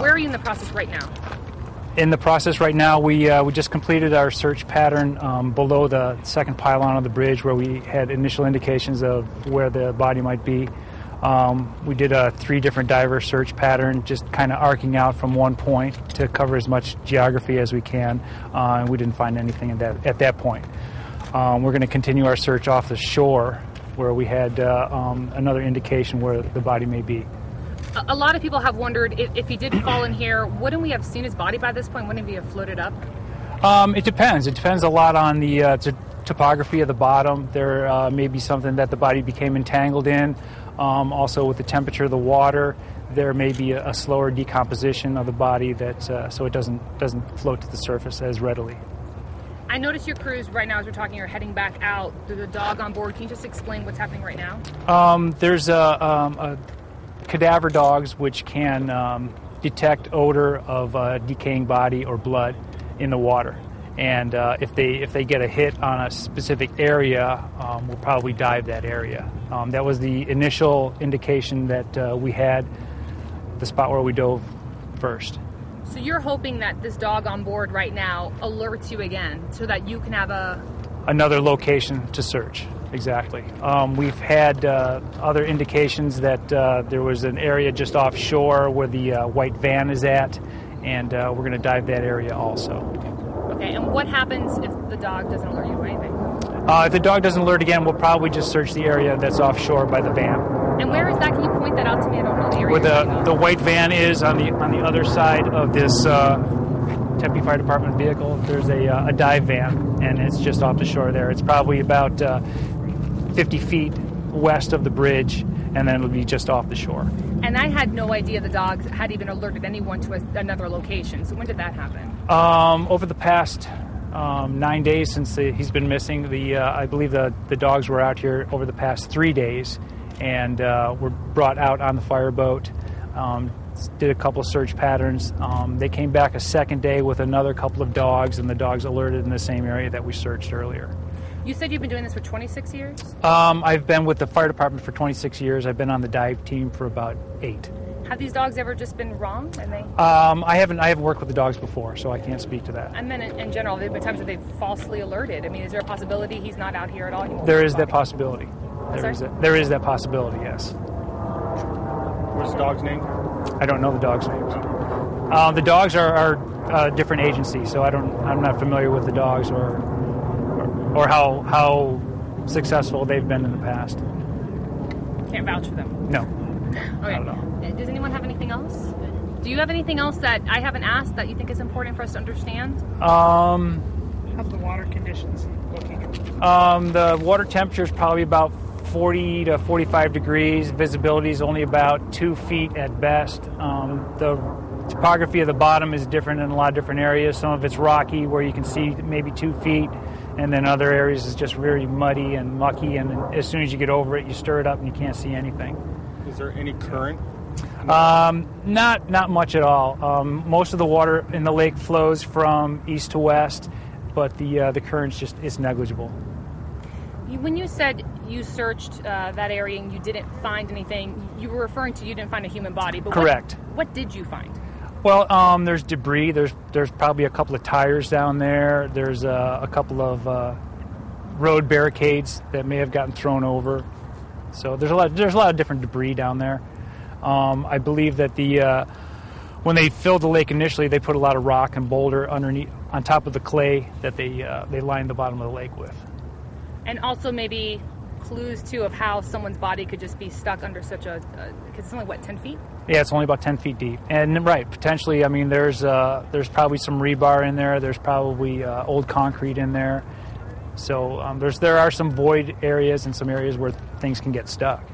Where are you in the process right now? In the process right now, we just completed our search pattern below the second pylon of the bridge where we had initial indications of where the body might be. We did a 3 different diver search pattern, just kind of arcing out from one point to cover as much geography as we can, and we didn't find anything at that point. We're going to continue our search off the shore where we had another indication where the body may be. A lot of people have wondered if he did fall in here, wouldn't we have seen his body by this point? Wouldn't he have floated up? It depends. It depends a lot on the topography of the bottom. There may be something that the body became entangled in. Also, with the temperature of the water, there may be a slower decomposition of the body so it doesn't float to the surface as readily. I noticed your crews right now, as we're talking, are heading back out. There's a dog on board. Can you just explain what's happening right now? There's a cadaver dogs which can detect odor of a decaying body or blood in the water, and if they get a hit on a specific area, we'll probably dive that area. That was the initial indication that we had, the spot where we dove first. So you're hoping that this dog on board right now alerts you again so that you can have another location to search. Exactly. We've had other indications that there was an area just offshore where the white van is at, and we're going to dive that area also. Okay, and what happens if the dog doesn't alert you to anything? If the dog doesn't alert again, we'll probably just search the area that's offshore by the van. And where is that? Can you point that out to me? I don't know the area. Where the white van is on the other side of this Tempe Fire Department vehicle, there's a dive van, and it's just off the shore there. It's probably about 50 feet west of the bridge, and then it'll be just off the shore. And I had no idea the dogs had even alerted anyone to another location. So when did that happen? Over the past 9 days since he's been missing. I believe the dogs were out here over the past 3 days, and were brought out on the fireboat. Did a couple of search patterns. They came back a second day with another couple of dogs, and the dogs alerted in the same area that we searched earlier. You said you've been doing this for 26 years? I've been with the fire department for 26 years. I've been on the dive team for about 8. Have these dogs ever just been wrong? I haven't worked with the dogs before, so I can't speak to that. I meant in general, there have been times that they've falsely alerted. I mean, is there a possibility he's not out here at all? There is that possibility. There is that possibility, yes. What's the dog's name? I don't know the dog's names. The dogs are different agencies, so I'm not familiar with the dogs or how successful they've been in the past. Can't vouch for them. No. Okay. I don't know. Does anyone have anything else? Do you have anything else that I haven't asked that you think is important for us to understand? How's the water conditions looking? The water temperature is probably about 40 to 45 degrees. Visibility is only about 2 feet at best. The topography of the bottom is different in a lot of different areas. Some of it's rocky where you can see maybe 2 feet, and then other areas is just very muddy and mucky, and as soon as you get over it, you stir it up and you can't see anything. Is there any current? Not much at all. Most of the water in the lake flows from east to west, but the current's just is negligible. When you said you searched that area and you didn't find anything, you were referring to you didn't find a human body. But correct. What did you find? Well, there's debris. There's probably a couple of tires down there. There's a couple of road barricades that may have gotten thrown over. So there's a lot of different debris down there. I believe that when they filled the lake initially, they put a lot of rock and boulder underneath on top of the clay that they lined the bottom of the lake with. And also maybe clues too of how someone's body could just be stuck under such because it's only 10 feet? Yeah, it's only about 10 feet deep. And right, potentially, I mean, there's probably some rebar in there. There's probably old concrete in there. So there are some void areas and some areas where things can get stuck.